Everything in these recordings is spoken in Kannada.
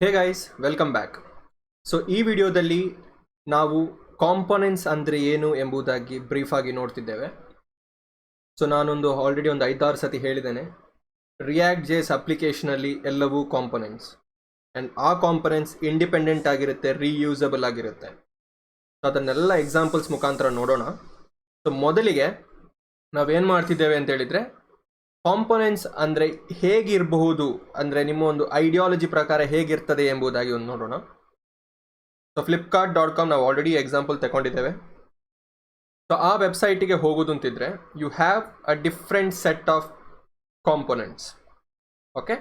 ಹೇ ಗೈಸ್, ವೆಲ್ಕಮ್ ಬ್ಯಾಕ್. ಸೊ ಈ ವಿಡಿಯೋದಲ್ಲಿ ನಾವು ಕಾಂಪೊನೆಂಟ್ಸ್ ಅಂದರೆ ಏನು ಎಂಬುದಾಗಿ ಬ್ರೀಫಾಗಿ ನೋಡ್ತಿದ್ದೇವೆ. ಸೊ ನಾನೊಂದು ಆಲ್ರೆಡಿ ಒಂದು 5-6 ಸತಿ ಹೇಳಿದ್ದೇನೆ, ರಿಯಾಕ್ಟ್ ಜೇಸ್ ಅಪ್ಲಿಕೇಶನಲ್ಲಿ ಎಲ್ಲವೂ ಕಾಂಪೊನೆಂಟ್ಸ್ ಆ್ಯಂಡ್ ಆ ಕಾಂಪೊನೆಂಟ್ಸ್ ಇಂಡಿಪೆಂಡೆಂಟ್ ಆಗಿರುತ್ತೆ, ರೀಯೂಸಬಲ್ ಆಗಿರುತ್ತೆ. ಸೊ ಅದನ್ನೆಲ್ಲ ಎಕ್ಸಾಂಪಲ್ಸ್ ಮುಖಾಂತರ ನೋಡೋಣ. ಸೊ ಮೊದಲಿಗೆ ನಾವೇನು ಮಾಡ್ತಿದ್ದೇವೆ ಅಂತ ಹೇಳಿದರೆ, ಕಾಂಪೊನೆಂಟ್ಸ್ ಅಂದರೆ ಹೇಗಿರಬಹುದು, ಅಂದರೆ ನಿಮ್ಮ ಒಂದು ಐಡಿಯಾಲಜಿ ಪ್ರಕಾರ ಹೇಗಿರ್ತದೆ ಎಂಬುದಾಗಿ ಒಂದು ನೋಡೋಣ. ಸೊ flipkart.com ನಾವು ಆಲ್ರೆಡಿ ಎಕ್ಸಾಂಪಲ್ ತಗೊಂಡಿದ್ದೇವೆ. ಸೊ ಆ ವೆಬ್ಸೈಟಿಗೆ ಹೋಗೋದು ಅಂತಿದ್ರೆ you have a different set of components. Okay,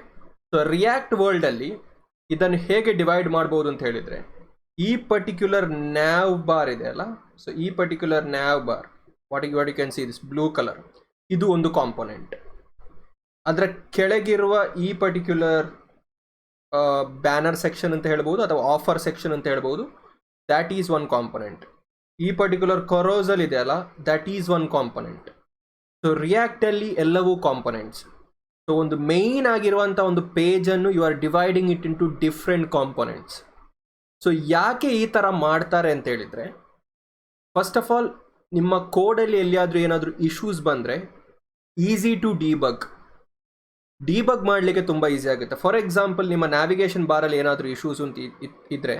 so React ವರ್ಲ್ಡಲ್ಲಿ ಇದನ್ನು ಹೇಗೆ ಡಿವೈಡ್ ಮಾಡ್ಬೋದು ಅಂತ ಹೇಳಿದರೆ, ಈ ಪರ್ಟಿಕ್ಯುಲರ್ ನ್ಯಾವ್ ಬಾರ್ ಇದೆ ಅಲ್ಲ, ಸೊ ಈ particular nav bar what you can see this blue colour, ಇದು ಒಂದು ಕಾಂಪೊನೆಂಟ್. ಅದರ ಕೆಳಗಿರುವ ಈ ಪರ್ಟಿಕ್ಯುಲರ್ ಬ್ಯಾನರ್ ಸೆಕ್ಷನ್ ಅಂತ ಹೇಳ್ಬೋದು ಅಥವಾ ಆಫರ್ ಸೆಕ್ಷನ್ ಅಂತ ಹೇಳ್ಬೋದು, ದ್ಯಾಟ್ ಈಸ್ ಒನ್ ಕಾಂಪೊನೆಂಟ್. ಈ ಪರ್ಟಿಕ್ಯುಲರ್ ಕರೋಸಲ್ ಇದೆ ಅಲ್ಲ, that is one component. So ರಿಯಾಕ್ಟಲ್ಲಿ ಎಲ್ಲವೂ ಕಾಂಪೊನೆಂಟ್ಸ್. ಸೊ ಒಂದು ಮೇಯ್ನ್ ಆಗಿರುವಂಥ ಒಂದು ಪೇಜನ್ನು you are dividing it into different components. So ಯಾಕೆ ಈ ಥರ ಮಾಡ್ತಾರೆ ಅಂತ ಹೇಳಿದರೆ, ಫಸ್ಟ್ ಆಫ್ ಆಲ್ ನಿಮ್ಮ ಕೋಡಲ್ಲಿ ಎಲ್ಲಿಯಾದರೂ ಏನಾದರೂ ಇಶ್ಯೂಸ್ ಬಂದರೆ ಈಸಿ ಟು ಡಿಬಗ್ ಮಾಡಲಿಕ್ಕೆ ತುಂಬ ಈಸಿ ಆಗುತ್ತೆ. ಫಾರ್ ಎಕ್ಸಾಂಪಲ್, ನಿಮ್ಮ ನ್ಯಾವಿಗೇಷನ್ ಬಾರಲ್ಲಿ ಏನಾದರೂ ಇಶ್ಯೂಸ್ ಅಂತ ಇದ್ದರೆ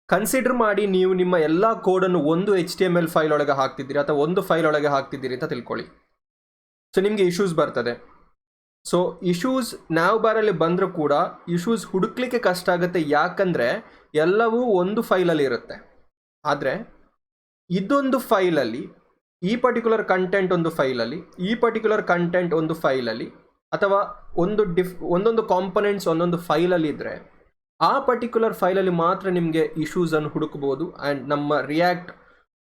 ಕನ್ಸಿಡರ್ ಮಾಡಿ ನೀವು ನಿಮ್ಮ ಎಲ್ಲ ಕೋಡನ್ನು ಒಂದು HTML ಫೈಲ್ ಒಳಗೆ ಹಾಕ್ತಿದ್ದೀರಿ ಅಥವಾ ಒಂದು ಫೈಲ್ ಒಳಗೆ ಹಾಕ್ತಿದ್ದೀರಿ ಅಂತ ತಿಳ್ಕೊಳ್ಳಿ. ಸೊ ನಿಮಗೆ ಇಶ್ಯೂಸ್ ಬರ್ತದೆ. ಸೊ ಇಶ್ಯೂಸ್ ನ್ಯಾವ್ ಬಾರಲ್ಲಿ ಬಂದರೂ ಕೂಡ ಇಶ್ಯೂಸ್ ಹುಡುಕ್ಲಿಕ್ಕೆ ಕಷ್ಟ ಆಗುತ್ತೆ, ಯಾಕಂದರೆ ಎಲ್ಲವೂ ಒಂದು ಫೈಲಲ್ಲಿ ಇರುತ್ತೆ. ಆದರೆ ಇದೊಂದು ಫೈಲಲ್ಲಿ ಈ ಪರ್ಟಿಕ್ಯುಲರ್ ಕಂಟೆಂಟ್ ಒಂದು ಫೈಲಲ್ಲಿ, ಈ ಪರ್ಟಿಕ್ಯುಲರ್ ಕಂಟೆಂಟ್ ಒಂದು ಫೈಲಲ್ಲಿ, ಅಥವಾ ಒಂದೊಂದು ಕಾಂಪೊನೆಂಟ್ಸ್ ಒಂದೊಂದು ಫೈಲಲ್ಲಿ ಇದ್ದರೆ ಆ ಪರ್ಟಿಕ್ಯುಲರ್ ಫೈಲಲ್ಲಿ ಮಾತ್ರ ನಿಮಗೆ ಇಶ್ಯೂಸನ್ನು ಹುಡುಕ್ಬೋದು. ಆ್ಯಂಡ್ ನಮ್ಮ ರಿಯಾಕ್ಟ್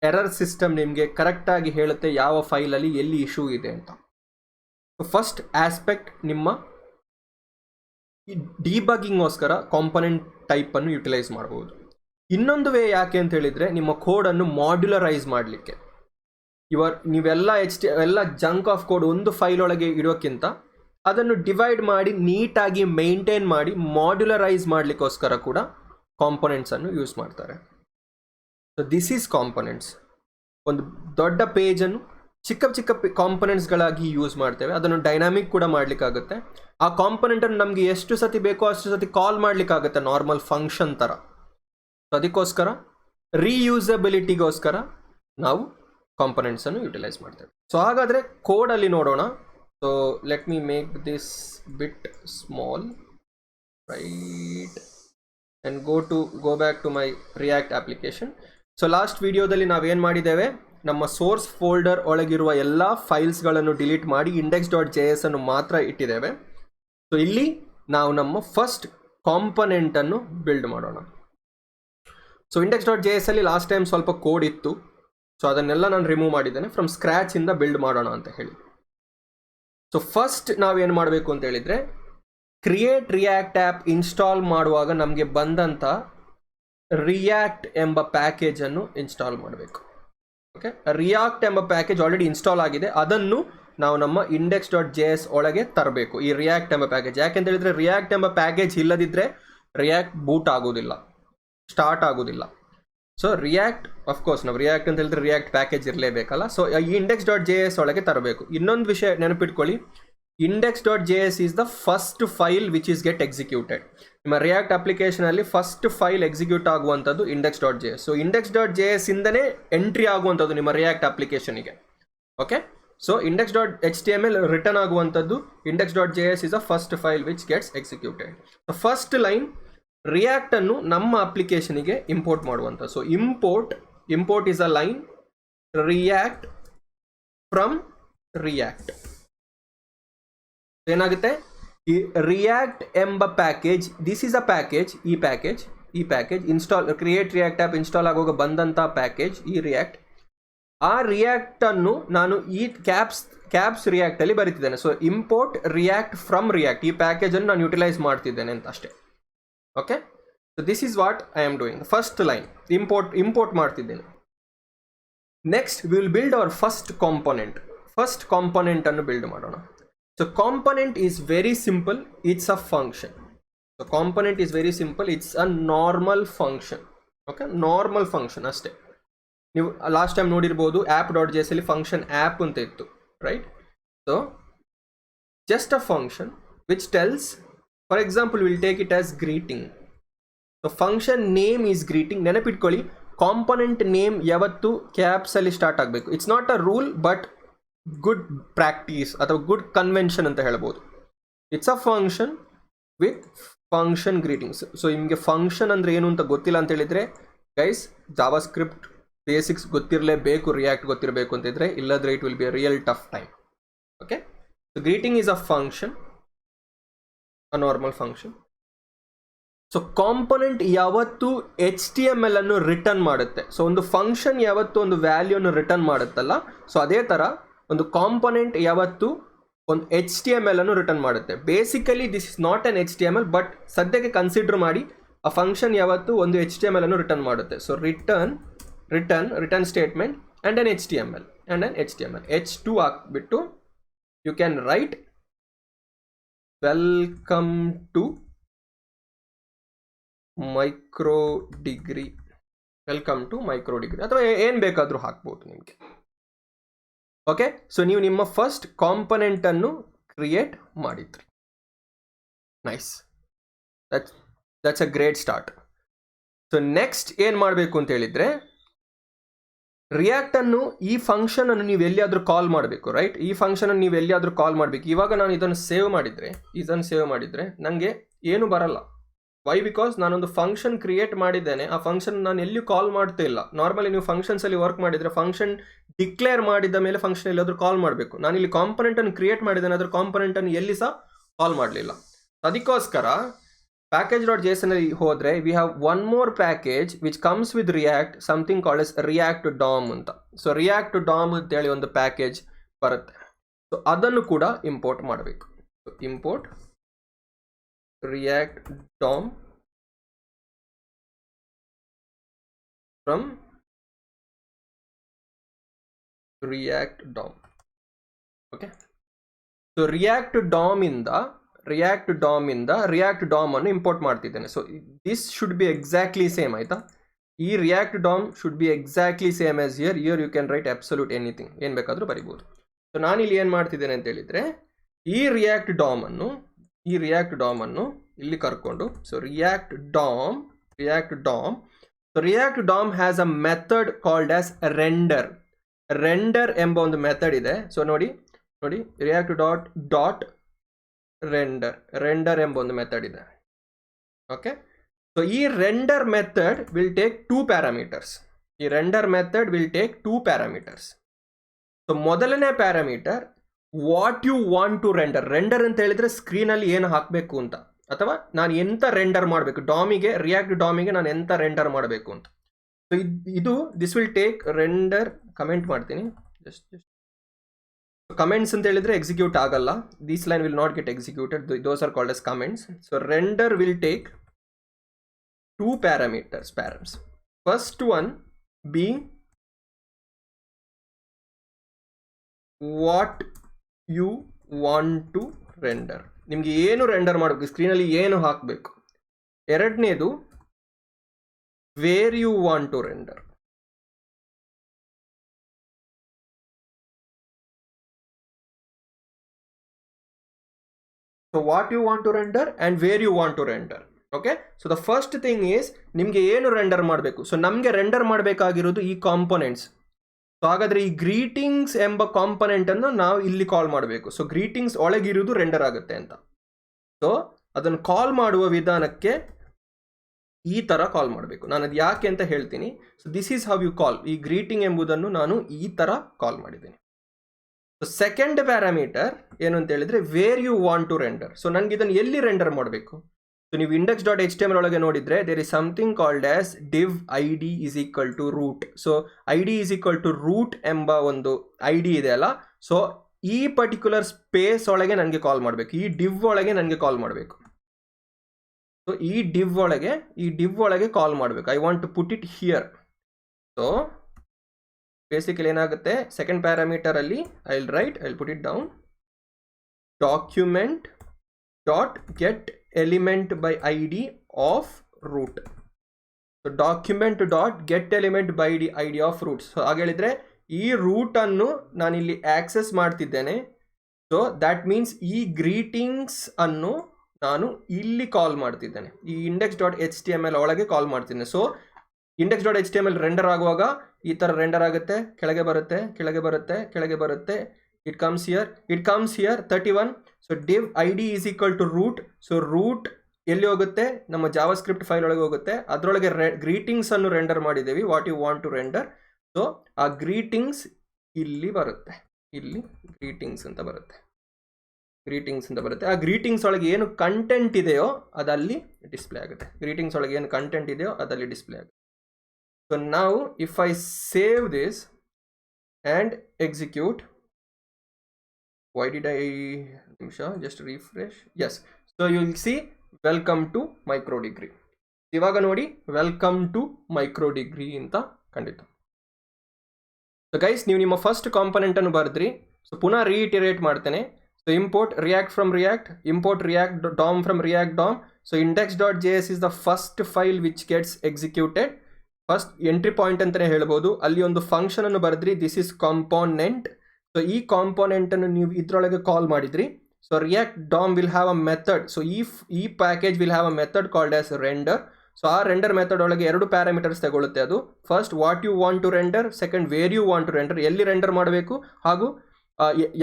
ಎರರ್ ಸಿಸ್ಟಮ್ ನಿಮಗೆ ಕರೆಕ್ಟಾಗಿ ಹೇಳುತ್ತೆ ಯಾವ ಫೈಲಲ್ಲಿ ಎಲ್ಲಿ ಇಶ್ಯೂ ಇದೆ ಅಂತ. ಫಸ್ಟ್ ಆಸ್ಪೆಕ್ಟ್, ನಿಮ್ಮ ಡಿಬಗ್ಗಿಂಗೋಸ್ಕರ ಕಾಂಪೊನೆಂಟ್ ಟೈಪನ್ನು ಯುಟಿಲೈಸ್ ಮಾಡ್ಬೋದು. ಇನ್ನೊಂದು ವೇ ಯಾಕೆ ಅಂತ ಹೇಳಿದರೆ, ನಿಮ್ಮ ಕೋಡನ್ನು ಮಾಡ್ಯುಲರೈಸ್ ಮಾಡಲಿಕ್ಕೆ. ನೀವೆಲ್ಲ ಎಲ್ಲ ಜಂಕ್ ಆಫ್ ಕೋಡ್ ಒಂದು ಫೈಲ್ ಒಳಗೆ ಇಡೋಕ್ಕಿಂತ ಅದನ್ನು ಡಿವೈಡ್ ಮಾಡಿ ನೀಟಾಗಿ ಮೇಂಟೈನ್ ಮಾಡಿ ಮಾಡ್ಯುಲರೈಸ್ ಮಾಡಲಿಕ್ಕೋಸ್ಕರ ಕೂಡ ಕಾಂಪೊನೆಂಟ್ಸನ್ನು ಯೂಸ್ ಮಾಡ್ತಾರೆ. So this is components. ಒಂದು ದೊಡ್ಡ ಪೇಜನ್ನು ಚಿಕ್ಕ ಚಿಕ್ಕ ಕಾಂಪೊನೆಂಟ್ಸ್ಗಳಾಗಿ ಯೂಸ್ ಮಾಡ್ತೇವೆ. ಅದನ್ನು ಡೈನಾಮಿಕ್ ಕೂಡ ಮಾಡಲಿಕ್ಕಾಗುತ್ತೆ. ಆ ಕಾಂಪೊನೆಂಟನ್ನು ನಮಗೆ ಎಷ್ಟು ಸತಿ ಬೇಕೋ ಅಷ್ಟು ಸತಿ ಕಾಲ್ ಮಾಡಲಿಕ್ಕಾಗುತ್ತೆ, ನಾರ್ಮಲ್ ಫಂಕ್ಷನ್ ಥರ. ಸೊ ಅದಕ್ಕೋಸ್ಕರ ರೀಯೂಸಬಿಲಿಟಿಗೋಸ್ಕರ ನಾವು ಕಾಂಪೊನೆಂಟ್ಸನ್ನು ಯುಟಿಲೈಸ್ ಮಾಡ್ತೇವೆ. ಸೊ ಹಾಗಾದರೆ ಕೋಡಲ್ಲಿ ನೋಡೋಣ. So let me make this bit small, right, and go back to my React application. So last ವಿಡಿಯೋದಲ್ಲಿ ನಾವೇನು ಮಾಡಿದ್ದೇವೆ, ನಮ್ಮ ಸೋರ್ಸ್ ಫೋಲ್ಡರ್ ಒಳಗಿರುವ ಎಲ್ಲ ಫೈಲ್ಸ್ಗಳನ್ನು ಡಿಲೀಟ್ ಮಾಡಿ index.js ಅನ್ನು ಮಾತ್ರ ಇಟ್ಟಿದ್ದೇವೆ. ಸೊ ಇಲ್ಲಿ ನಾವು ನಮ್ಮ ಫಸ್ಟ್ ಕಾಂಪೊನೆಂಟನ್ನು ಬಿಲ್ಡ್ ಮಾಡೋಣ. ಸೊ index.js ಅಲ್ಲಿ ಲಾಸ್ಟ್ ಟೈಮ್ ಸ್ವಲ್ಪ ಕೋಡ್ ಇತ್ತು. ಸೊ ಅದನ್ನೆಲ್ಲ ನಾನು ರಿಮೂವ್ ಮಾಡಿದ್ದೇನೆ. ಫ್ರಮ್ ಸ್ಕ್ರ್ಯಾಚಿಂದ ಬಿಲ್ಡ್ ಮಾಡೋಣ ಅಂತ ಹೇಳಿ. ಸೊ ಫಸ್ಟ್ ನಾವೇನು ಮಾಡಬೇಕು ಅಂತ ಹೇಳಿದರೆ, ಕ್ರಿಯೇಟ್ ರಿಯಾಕ್ಟ್ ಆ್ಯಪ್ ಇನ್ಸ್ಟಾಲ್ ಮಾಡುವಾಗ ನಮಗೆ ಬಂದಂಥ ರಿಯಾಕ್ಟ್ ಎಂಬ ಪ್ಯಾಕೇಜನ್ನು ಇನ್ಸ್ಟಾಲ್ ಮಾಡಬೇಕು. ಓಕೆ, ರಿಯಾಕ್ಟ್ ಎಂಬ ಪ್ಯಾಕೇಜ್ ಆಲ್ರೆಡಿ ಇನ್ಸ್ಟಾಲ್ ಆಗಿದೆ, ಅದನ್ನು ನಾವು ನಮ್ಮ index.js ಒಳಗೆ ತರಬೇಕು, ಈ ರಿಯಾಕ್ಟ್ ಎಂಬ ಪ್ಯಾಕೇಜ್. ಯಾಕೆಂತ ಹೇಳಿದರೆ ರಿಯಾಕ್ಟ್ ಎಂಬ ಪ್ಯಾಕೇಜ್ ಇಲ್ಲದಿದ್ದರೆ ರಿಯಾಕ್ಟ್ ಬೂಟ್ ಆಗೋದಿಲ್ಲ, ಸ್ಟಾರ್ಟ್ ಆಗೋದಿಲ್ಲ. ಸೊ ರಿಯಾಕ್ಟ್, ಅಫ್ಕೋರ್ಸ್ ನಾವು ರಿಯಾಕ್ಟ್ ಅಂತ ಹೇಳಿದ್ರೆ ರಿಯಾಕ್ಟ್ ಪ್ಯಾಕೇಜ್ ಇರಲೇಬೇಕಲ್ಲ. ಸೊ ಈ index.js ಒಳಗೆ ತರಬೇಕು. ಇನ್ನೊಂದು ವಿಷಯ ನೆನಪಿಟ್ಕೊಳ್ಳಿ, index.js is the first file which is get executed. ನಿಮ್ಮ ರಿಯಾಕ್ಟ್ ಅಪ್ಲಿಕೇಶನಲ್ಲಿ ಫಸ್ಟ್ ಫೈಲ್ ಎಕ್ಸಿಕ್ಯೂಟ್ ಆಗುವಂಥದ್ದು index.js. ಸೊ index.js ಇಂದನೇ ಎಂಟ್ರಿ ಆಗುವಂಥದ್ದು ನಿಮ್ಮ ರಿಯಾಕ್ಟ್ ಅಪ್ಲಿಕೇಶನಿಗೆ. ಓಕೆ, ಸೊ index.html ರಿಟರ್ನ್ ಆಗುವಂಥದ್ದು, index.js is the first file which gets executed. First line React ಅನ್ನು ನಮ್ಮ ಅಪ್ಲಿಕೇಶನಿಗೆ ಇಂಪೋರ್ಟ್ ಮಾಡುವಂಥ. So import is a line React from React. ಏನಾಗುತ್ತೆ, ಈ ರಿಯಾಕ್ಟ್ ಎಂಬ package, this is a package, ಈ package install, create React app install ಆಗುವಾಗ ಬಂದಂಥ ಪ್ಯಾಕೇಜ್ ಈ ರಿಯಾಕ್ಟ್. ಆ ರಿಯಾಕ್ಟನ್ನು ನಾನು ಈ ಕ್ಯಾಪ್ಸ್ ರಿಯಾಕ್ಟಲ್ಲಿ ಬರೀತಿದ್ದೇನೆ. So import React from React, ಈ ಪ್ಯಾಕೇಜನ್ನು ನಾನು ಯುಟಿಲೈಸ್ ಮಾಡ್ತಿದ್ದೇನೆ ಅಂತ ಅಷ್ಟೇ. Okay, so this is what I am doing. First line import ಮಾಡ್ತಿದ್ದೇನೆ. Next we will build our first component ಅನ್ನು ಬಿಲ್ಡ್ ಮಾಡೋಣ. So component is very simple, it's a function. So component is very simple, it's a normal function. Okay, normal function ಅಷ್ಟೇ. ನೀವು ಲಾಸ್ಟ್ ಟೈಮ್ ನೋಡಿರ್ಬೋದು app.js ಅಲ್ಲಿ ಫಂಕ್ಷನ್ ಆ್ಯಪ್ ಅಂತ ಇತ್ತು, right? So just a function which tells, for example will take it as greeting. So function name is greeting. ನೆನಪಿಟ್ಕೊಳ್ಳಿ, ಕಾಂಪೊನೆಂಟ್ ನೇಮ್ ಯಾವತ್ತು ಕ್ಯಾಪ್ಸ್ ಅಲ್ಲಿ ಸ್ಟಾರ್ಟ್ ಆಗಬೇಕು. It's not a rule but good practice ಅಥವಾ ಗುಡ್ ಕನ್ವೆನ್ಷನ್ ಅಂತ ಹೇಳ್ಬೋದು. It's a function with function greetings. So ನಿಮಗೆ ಫಂಕ್ಷನ್ ಅಂದರೆ ಏನು ಅಂತ ಗೊತ್ತಿಲ್ಲ ಅಂತ ಹೇಳಿದರೆ ಗೈಸ್, ಜಾವಾ ಸ್ಕ್ರಿಪ್ಟ್ ಬೇಸಿಕ್ಸ್ ಗೊತ್ತಿರಲೇಬೇಕು, ರಿಯಾಕ್ಟ್ ಗೊತ್ತಿರಬೇಕು ಅಂತಿದ್ರೆ, ಇಲ್ಲದ್ರೆ it will be a real tough time. Okay, so greeting is a function, a normal function. So component ಯಾವತ್ತು HTML ಅನ್ನು ರಿಟರ್ನ್ ಮಾಡುತ್ತೆ. ಸೊ ಒಂದು ಫಂಕ್ಷನ್ ಯಾವತ್ತು ಒಂದು ವ್ಯಾಲ್ಯೂವನ್ನು ರಿಟರ್ನ್ ಮಾಡುತ್ತಲ್ಲ, ಸೊ ಅದೇ ಥರ ಒಂದು ಕಾಂಪೊನೆಂಟ್ ಯಾವತ್ತು ಒಂದು HTML ಅನ್ನು ರಿಟರ್ನ್ ಮಾಡುತ್ತೆ. Basically this is not an HTML, but ಸದ್ಯಕ್ಕೆ ಕನ್ಸಿಡರ್ ಮಾಡಿ ಆ ಫಂಕ್ಷನ್ ಯಾವತ್ತು ಒಂದು HTML ಅನ್ನು ರಿಟರ್ನ್ ಮಾಡುತ್ತೆ. So return statement and an HTML H2 ಹಾಕ್ಬಿಟ್ಟು you can write welcome to micro degree ಅಥವಾ ಏನು ಬೇಕಾದರೂ ಹಾಕ್ಬೋದು ನಿಮಗೆ. ಓಕೆ, ಸೊ ನೀವು ನಿಮ್ಮ ಫಸ್ಟ್ ಕಾಂಪೊನೆಂಟ್ ಅನ್ನು ಕ್ರಿಯೇಟ್ ಮಾಡಿದ್ರಿ. Nice, that's a great start. So next ಏನು ಮಾಡಬೇಕು ಅಂತ ಹೇಳಿದರೆ, ರಿಯಾಕ್ಟ್ ಅನ್ನು ಈ ಫಂಕ್ಷನ್ ಅನ್ನು ನೀವು ಎಲ್ಲಿಯಾದರೂ ಕಾಲ್ ಮಾಡಬೇಕು, ರೈಟ್? ಈ ಫಂಕ್ಷನ್ ಅನ್ನು ನೀವು ಎಲ್ಲಿಯಾದರೂ ಕಾಲ್ ಮಾಡಬೇಕು. ಇವಾಗ ನಾನು ಇದನ್ನು ಸೇವ್ ಮಾಡಿದರೆ ನನಗೆ ಏನು ಬರಲ್ಲ. ವೈ? ಬಿಕಾಸ್ ನಾನೊಂದು ಫಂಕ್ಷನ್ ಕ್ರಿಯೇಟ್ ಮಾಡಿದ್ದೇನೆ, ಆ ಫಂಕ್ಷನ್ ನಾನು ಎಲ್ಲಿಯೂ ಕಾಲ್ ಮಾಡ್ತಾ ಇಲ್ಲ. ನಾರ್ಮಲಿ ನೀವು ಫಂಕ್ಷನ್ಸಲ್ಲಿ ವರ್ಕ್ ಮಾಡಿದರೆ ಫಂಕ್ಷನ್ ಡಿಕ್ಲೇರ್ ಮಾಡಿದ ಮೇಲೆ ಫಂಕ್ಷನ್ ಎಲ್ಲಾದರೂ ಕಾಲ್ ಮಾಡಬೇಕು. ನಾನಿಲ್ಲಿ ಕಾಂಪೊನೆಂಟನ್ನು ಕ್ರಿಯೇಟ್ ಮಾಡಿದ್ದೇನೆ, ಅದರ ಕಾಂಪೊನೆಂಟನ್ನು ಎಲ್ಲಿ ಸಹ ಕಾಲ್ ಮಾಡಲಿಲ್ಲ. ಅದಕ್ಕೋಸ್ಕರ package.js ನಲ್ಲಿ ಹೋದರೆ we have one more package which comes with react, something called as react dam ಅಂತ. ಸೊ ರಿಯಾಕ್ಟ್ ಡಾಮ್ ಅಂತೇಳಿ ಒಂದು ಪ್ಯಾಕೇಜ್ ಬರುತ್ತೆ. ಸೊ ಅದನ್ನು ಕೂಡ ಇಂಪೋರ್ಟ್ ಮಾಡಬೇಕು. So import React DOM from React DOM. Okay, so React DOM ಇಂದ React DOM ಅನ್ನು ಇಂಪೋರ್ಟ್ ಮಾಡ್ತಿದ್ದೇನೆ. So this should be exactly same, ಆಯ್ತಾ? ಈ React DOM should be exactly same as here you can write absolute anything, ಏನು ಬೇಕಾದರೂ ಬರಿಬೋದು. ಸೊ ನಾನಿಲ್ಲಿ ಏನು ಮಾಡ್ತಿದ್ದೇನೆ ಅಂತ ಹೇಳಿದರೆ, ಈ React DOM ಅನ್ನು ಇಲ್ಲಿ ಕರ್ಕೊಂಡು, so React DOM. So React DOM has a method called as render ಎಂಬ ಒಂದು ಮೆಥಡ್ ಇದೆ. ಸೊ ನೋಡಿ React ಡಾಟ್ ರೆಂಡರ್ ಎಂಬ ಒಂದು ಮೆಥಡ್ ಇದೆ. ಓಕೆ, ಸೊ ಈ render method will take two parameters. So ಮೊದಲನೇ parameter what you want to render ಅಂತ ಹೇಳಿದ್ರೆ ಸ್ಕ್ರೀನಲ್ಲಿ ಏನು ಹಾಕಬೇಕು ಅಂತ, ಅಥವಾ ನಾನು ಎಂತ ರೆಂಡರ್ ಮಾಡಬೇಕು ರಿಯಾಕ್ಟ್ ಡಾಮಿಗೆ ನಾನು ಎಂತ ರೆಂಡರ್ ಮಾಡಬೇಕು ಅಂತ. ಸೊ ಇದು this will take render. Comment ಮಾಡ್ತೀನಿ, ಜಸ್ಟ್ ಕಮೆಂಟ್ಸ್ ಅಂತ ಹೇಳಿದ್ರೆ ಎಕ್ಸಿಕ್ಯೂಟ್ ಆಗಲ್ಲ. This line will not get executed, those are called as comments. So render will take two params. First one being what you want to render. ನಿಮಗೆ ಏನು ರೆಂಡರ್ ಮಾಡಬೇಕು, ಸ್ಕ್ರೀನಲ್ಲಿ ಏನು ಹಾಕಬೇಕು. ಎರಡನೇದು where you want to render. So what you want to render and where you want to render. Okay, so the first thing is ನಿಮಗೆ ಏನು ರೆಂಡರ್ ಮಾಡಬೇಕು. ಸೊ ನಮಗೆ ರೆಂಡರ್ ಮಾಡಬೇಕಾಗಿರೋದು ಈ ಕಾಂಪೊನೆಂಟ್ಸ್. ಸೊ ಹಾಗಾದರೆ ಈ ಗ್ರೀಟಿಂಗ್ಸ್ ಎಂಬ ಕಾಂಪೊನೆಂಟನ್ನು ನಾವು ಇಲ್ಲಿ ಕಾಲ್ ಮಾಡಬೇಕು. ಸೊ ಗ್ರೀಟಿಂಗ್ಸ್ ಒಳಗಿರುವುದು ರೆಂಡರ್ ಆಗುತ್ತೆ ಅಂತ. ಸೊ ಅದನ್ನು ಕಾಲ್ ಮಾಡುವ ವಿಧಾನಕ್ಕೆ ಈ ಥರ ಕಾಲ್ ಮಾಡಬೇಕು. ನಾನು ಅದು ಯಾಕೆ ಅಂತ ಹೇಳ್ತೀನಿ. So this is how you call. ಈ ಗ್ರೀಟಿಂಗ್ ಎಂಬುದನ್ನು ನಾನು ಈ ಥರ ಕಾಲ್ ಮಾಡಿದ್ದೀನಿ. ಸೊ ಸೆಕೆಂಡ್ ಪ್ಯಾರಾಮೀಟರ್ ಏನು ಅಂತ ಹೇಳಿದರೆ where you want to render. So ನನಗೆ ಇದನ್ನು ಎಲ್ಲಿ ರೆಂಡರ್ ಮಾಡಬೇಕು. ಸೊ ನೀವು index.html ಒಳಗೆ ನೋಡಿದರೆ there is something called as div id is equal to root. So id is equal to root ಎಂಬ ಒಂದು ID ಇದೆ ಅಲ್ಲ. ಸೊ ಈ ಪರ್ಟಿಕ್ಯುಲರ್ ಸ್ಪೇಸ್ ಒಳಗೆ ನನಗೆ ಕಾಲ್ ಮಾಡಬೇಕು, ಈ div ಒಳಗೆ ನನಗೆ ಕಾಲ್ ಮಾಡಬೇಕು. ಸೊ ಈ div ಒಳಗೆ ಕಾಲ್ ಮಾಡಬೇಕು. I want to put it here. So basically ಏನಾಗುತ್ತೆ, ಸೆಕೆಂಡ್ ಪ್ಯಾರಾಮೀಟರ್ ಅಲ್ಲಿ I will put it down, document.getHTML. Element by I D of root. So document dot get element by I D of root. So ಹಾಗೆ ಹೇಳಿದರೆ ಈ ರೂಟನ್ನು ನಾನಿಲ್ಲಿ ಆಕ್ಸೆಸ್ ಮಾಡ್ತಿದ್ದೇನೆ. ಸೊ ದ್ಯಾಟ್ ಮೀನ್ಸ್ ಈ ಗ್ರೀಟಿಂಗ್ಸ್ ಅನ್ನು ನಾನು ಇಲ್ಲಿ ಕಾಲ್ ಮಾಡ್ತಿದ್ದೇನೆ, ಈ index dot H T M L ಒಳಗೆ ಕಾಲ್ ಮಾಡ್ತಿದ್ದೇನೆ. So index dot H T M L render ಆಗುವಾಗ ಈ ಥರ ರೆಂಡರ್ ಆಗುತ್ತೆ, ಕೆಳಗೆ ಬರುತ್ತೆ, ಕೆಳಗೆ ಬರುತ್ತೆ, ಕೆಳಗೆ ಬರುತ್ತೆ. It comes here 31. So div id is equal to root. So root ಎಲ್ಲಿ ಹೋಗುತ್ತೆ, ನಮ್ಮ ಜಾವಾ ಸ್ಕ್ರಿಪ್ಟ್ ಫೈಲ್ ಒಳಗೆ ಹೋಗುತ್ತೆ. ಅದರೊಳಗೆ ಗ್ರೀಟಿಂಗ್ಸ್ ಅನ್ನು ರೆಂಡರ್ ಮಾಡಿದ್ದೇವೆ, what you want to render. So ಆ ಗ್ರೀಟಿಂಗ್ಸ್ ಇಲ್ಲಿ ಬರುತ್ತೆ, ಇಲ್ಲಿ ಗ್ರೀಟಿಂಗ್ಸ್ ಅಂತ ಬರುತ್ತೆ, ಆ ಗ್ರೀಟಿಂಗ್ಸ್ ಒಳಗೆ ಏನು ಕಂಟೆಂಟ್ ಇದೆಯೋ ಅದಲ್ಲಿ ಡಿಸ್ಪ್ಲೇ ಆಗುತ್ತೆ. ಗ್ರೀಟಿಂಗ್ಸ್ ಒಳಗೆ ಏನು ಕಂಟೆಂಟ್ ಇದೆಯೋ ಅದಲ್ಲಿ ಡಿಸ್ಪ್ಲೇ ಆಗುತ್ತೆ. ಸೊ ನಾವು if I save this and execute, why did I just refresh? Yes, so you will see welcome to micro degree. ಇವಾಗ ನೋಡಿ ವೆಲ್ಕಮ್ ಟು ಮೈಕ್ರೋ ಡಿಗ್ರಿ ಅಂತ ಕಂಡಿತು. ಸೊ ಗೈಸ್, ನೀವು ನಿಮ್ಮ ಫಸ್ಟ್ ಕಾಂಪೊನೆಂಟ್ ಅನ್ನು ಬರೆದ್ರಿ. ಸೊ ಪುನಃ ರೀಇಟಿರೇಟ್ ಮಾಡ್ತೇನೆ. So import React from React, import React DOM from React DOM. So index dot J S is the first file which gets executed. First entry point ಅಂತಲೇ ಹೇಳ್ಬೋದು. ಅಲ್ಲಿ ಒಂದು ಫಂಕ್ಷನ್ ಅನ್ನು ಬರೆದ್ರಿ, ದಿಸ್ ಇಸ್ ಕಾಂಪೋನೆಂಟ್. ಸೊ ಈ ಕಾಂಪೋನೆಂಟನ್ನು ನೀವು ಇದರೊಳಗೆ ಕಾಲ್ ಮಾಡಿದ್ರಿ. So React DOM will have a method. So ಈ package will have a method called as render. So ಆ ರೆಂಡರ್ ಮೆಥಡ್ ಒಳಗೆ 2 ಪ್ಯಾರಾಮೀಟರ್ಸ್ ತಗೊಳ್ಳುತ್ತೆ. ಅದು first what you want to render, second where you want to render, ಎಲ್ಲಿ ರೆಂಡರ್ ಮಾಡಬೇಕು ಹಾಗೂ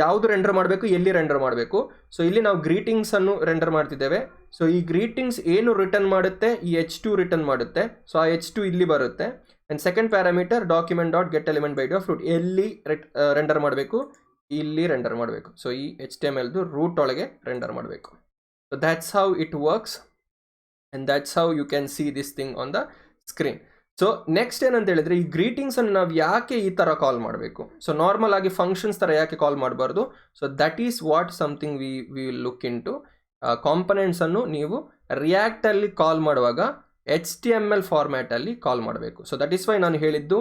ಯಾವುದು ರೆಂಡರ್ ಮಾಡಬೇಕು, ಎಲ್ಲಿ ರೆಂಡರ್ ಮಾಡಬೇಕು. ಸೊ ಇಲ್ಲಿ ನಾವು ಗ್ರೀಟಿಂಗ್ಸ್ ಅನ್ನು ರೆಂಡರ್ ಮಾಡ್ತಿದ್ದೇವೆ. ಸೊ ಈ ಗ್ರೀಟಿಂಗ್ಸ್ ಏನು ರಿಟರ್ನ್ ಮಾಡುತ್ತೆ, ಈ H2 ರಿಟರ್ನ್ ಮಾಡುತ್ತೆ. ಸೊ ಆ H2 ಇಲ್ಲಿ ಬರುತ್ತೆ. And second parameter document dot get element by D of root, ಎಲ್ಲಿ ರೆಂಡರ್ ಮಾಡಬೇಕು, ಇಲ್ಲಿ ರೆಂಡರ್ ಮಾಡಬೇಕು. ಸೊ ಈ HTML ರೂಟ್ ಒಳಗೆ ರೆಂಡರ್ ಮಾಡಬೇಕು. So that's how it works and that's how you can see this thing on the screen. So next ಏನಂತ ಹೇಳಿದ್ರೆ, ಈ ಗ್ರೀಟಿಂಗ್ಸನ್ನು ನಾವು ಯಾಕೆ ಈ ಥರ ಕಾಲ್ ಮಾಡಬೇಕು, ಸೊ ನಾರ್ಮಲ್ ಆಗಿ ಫಂಕ್ಷನ್ಸ್ ಥರ ಯಾಕೆ ಕಾಲ್ ಮಾಡಬಾರ್ದು. So that is what something we will look into. ಕಾಂಪೊನೆಂಟ್ಸನ್ನು ನೀವು ರಿಯಾಕ್ಟಲ್ಲಿ ಕಾಲ್ ಮಾಡುವಾಗ HTML ಫಾರ್ಮ್ಯಾಟಲ್ಲಿ ಕಾಲ್ ಮಾಡಬೇಕು. ಸೊ ದಟ್ ಈಸ್ ವೈ ನಾನು ಹೇಳಿದ್ದು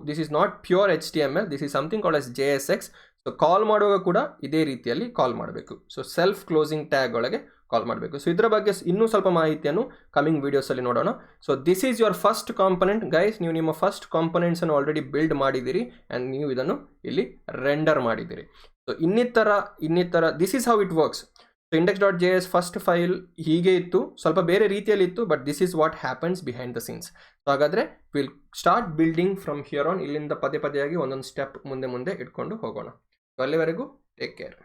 this is not pure HTML, this is something called as JSX. So ಕಾಲ್ ಮಾಡುವಾಗ ಕೂಡ ಇದೇ ರೀತಿಯಲ್ಲಿ ಕಾಲ್ ಮಾಡಬೇಕು. ಸೊ ಸೆಲ್ಫ್ ಕ್ಲೋಸಿಂಗ್ ಟ್ಯಾಗ್ ಒಳಗೆ ಕಾಲ್ ಮಾಡಬೇಕು. ಸೊ ಇದರ ಬಗ್ಗೆ ಇನ್ನೂ ಸ್ವಲ್ಪ ಮಾಹಿತಿಯನ್ನು ಕಮಿಂಗ್ ವೀಡಿಯೋಸಲ್ಲಿ ನೋಡೋಣ. So this is your first component guys. ನೀವು ನಿಮ್ಮ ಫಸ್ಟ್ ಕಾಂಪೊನೆಂಟ್ಸನ್ನು ಆಲ್ರೆಡಿ ಬಿಲ್ಡ್ ಮಾಡಿದ್ದೀರಿ ಆ್ಯಂಡ್ ನೀವು ಇದನ್ನು ಇಲ್ಲಿ ರೆಂಡರ್ ಮಾಡಿದ್ದೀರಿ. ಸೊ ಇನ್ನಿತರ this is how it works. So index.js first file ಹೀಗೆ ಇತ್ತು, ಸ್ವಲ್ಪ ಬೇರೆ ರೀತಿಯಲ್ಲಿ ಇತ್ತು, but this is what happens behind the scenes. So ಹಾಗಾದರೆ will start building from here on. ಇಲ್ಲಿಂದ ಪದೇ ಪದೇಯಾಗಿ ಒಂದೊಂದು ಸ್ಟೆಪ್ ಮುಂದೆ ಇಟ್ಕೊಂಡು ಹೋಗೋಣ. ಸೊ ಅಲ್ಲಿವರೆಗೂ ಟೇಕ್ ಕೇರ್.